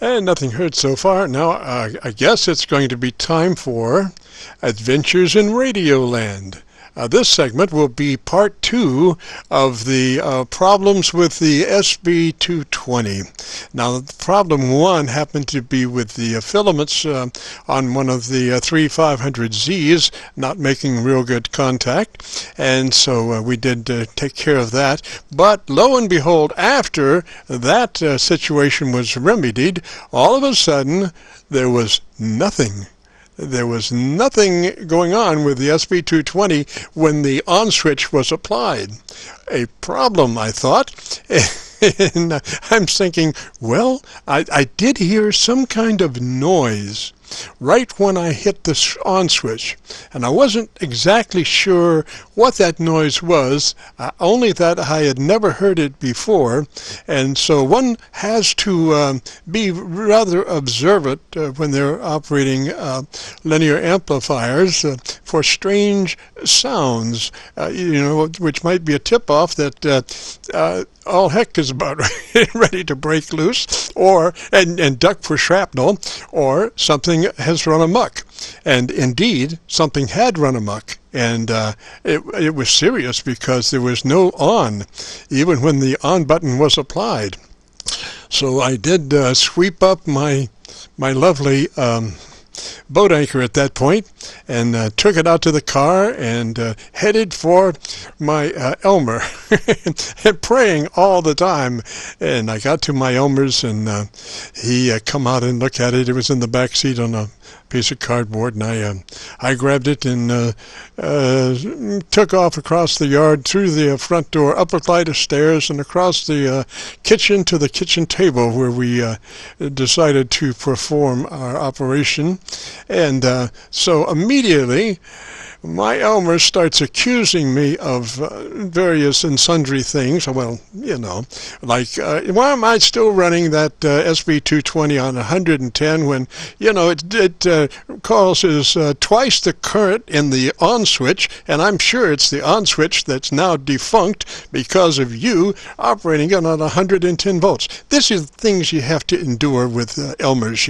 And nothing heard so far. Now, I guess it's going to be time for Adventures in Radioland. This segment will be part 2 of the problems with the SB-220. Now, problem 1 happened to be with the filaments on one of the 3500Zs not making real good contact, and so we did take care of that. But lo and behold, after that situation was remedied, all of a sudden there was nothing. There was nothing going on with the SB-220 when the on switch was applied. A problem, I thought. And I'm thinking, well, I did hear some kind of noise right when I hit the on switch, and I wasn't exactly sure what that noise was, only that I had never heard it before, and so one has to be rather observant when they're operating linear amplifiers for strange sounds, which might be a tip-off that all heck is about ready to break loose, and duck for shrapnel, or something has run amok. And indeed, something had run amok, and it was serious because there was no on, even when the on button was applied. So I did sweep up my lovely boat anchor at that point, and took it out to the car and headed for my Elmer, and praying all the time. And I got to my Elmer's, and he come out and looked at it. It was in the back seat on a piece of cardboard, and I grabbed it and took off across the yard, through the front door, up a flight of stairs, and across the kitchen to the kitchen table where we decided to perform our operation. And so immediately my Elmer starts accusing me of various and sundry things. Well, like, why am I still running that SB-220 on 110 when, it causes twice the current in the on switch, and I'm sure it's the on switch that's now defunct because of you operating it on 110 volts. This is things you have to endure with Elmers,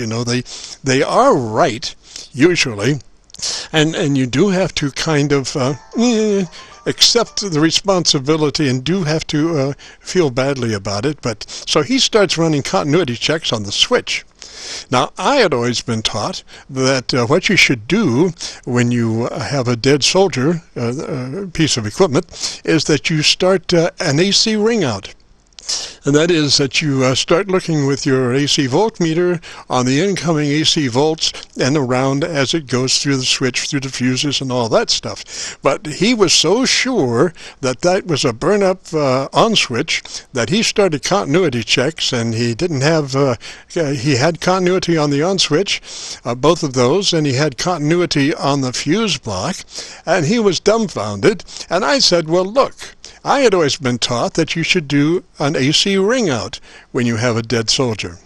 They are right, usually. And you do have to kind of accept the responsibility, and do have to feel badly about it. But so he starts running continuity checks on the switch. Now, I had always been taught that what you should do when you have a dead soldier piece of equipment is that you start an AC ring out. And that is that you start looking with your AC voltmeter on the incoming AC volts and around as it goes through the switch, through the fuses and all that stuff. But he was so sure that that was a burn-up on switch that he started continuity checks, and he didn't have, he had continuity on the on switch, both of those, and he had continuity on the fuse block, and he was dumbfounded. And I said, well, look, I had always been taught that you should do an AC ring out when you have a dead soldier.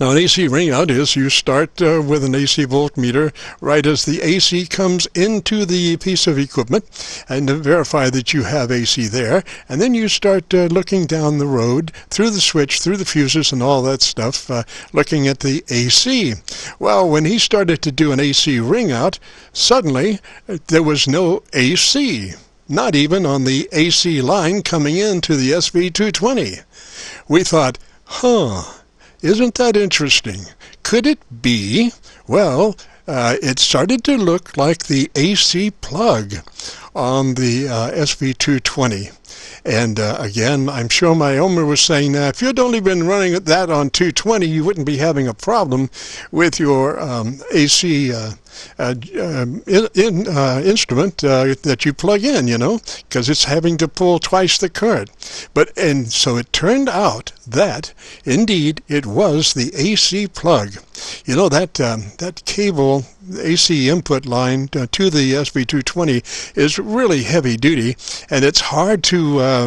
Now, an AC ring out is you start with an AC voltmeter right as the AC comes into the piece of equipment, and to verify that you have AC there, and then you start looking down the road through the switch, through the fuses and all that stuff, looking at the AC. Well, when he started to do an AC ring out, suddenly there was no AC. Not even on the AC line coming into the SB-220. We thought, isn't that interesting? Could it be? Well, it started to look like the AC plug on the SB-220. And again, I'm sure my Elmer was saying that if you'd only been running that on 220, you wouldn't be having a problem with your AC instrument that you plug in, because it's having to pull twice the current. And so it turned out that indeed it was the AC plug. That cable, AC input line to the SB-220 is really heavy duty, and it's hard to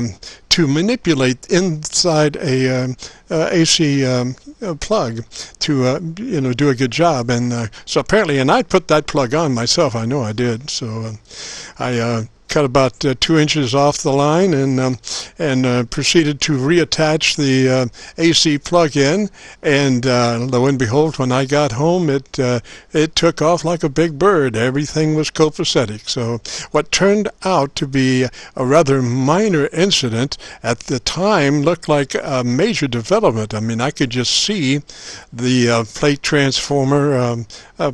manipulate inside a AC plug to do a good job. And so apparently, and I put that plug on myself. I know I did. So I cut about 2 inches off the line and proceeded to reattach the AC plug-in, and lo and behold, when I got home, it took off like a big bird. Everything was copacetic. So what turned out to be a rather minor incident at the time looked like a major development. I mean, I could just see the plate transformer,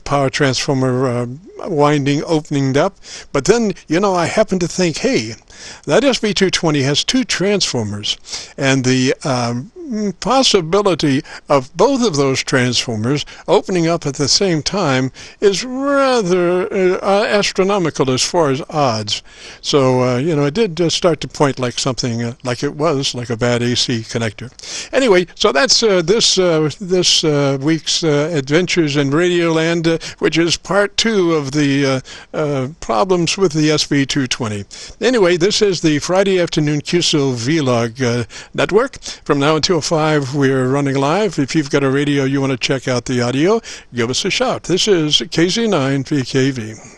power transformer winding opening up. But then, I happened to think, hey, that SB-220 has 2 transformers, and the possibility of both of those transformers opening up at the same time is rather astronomical as far as odds. So, it did start to point like something like it was like a bad AC connector. Anyway, so that's this week's Adventures in Radioland, which is part 2 of the problems with the SB-220. Anyway, this is the Friday afternoon Qso-Vlog network. From now until 5, we're running live. If you've got a radio you want to check out the audio, give us a shout. This is KC9VKV.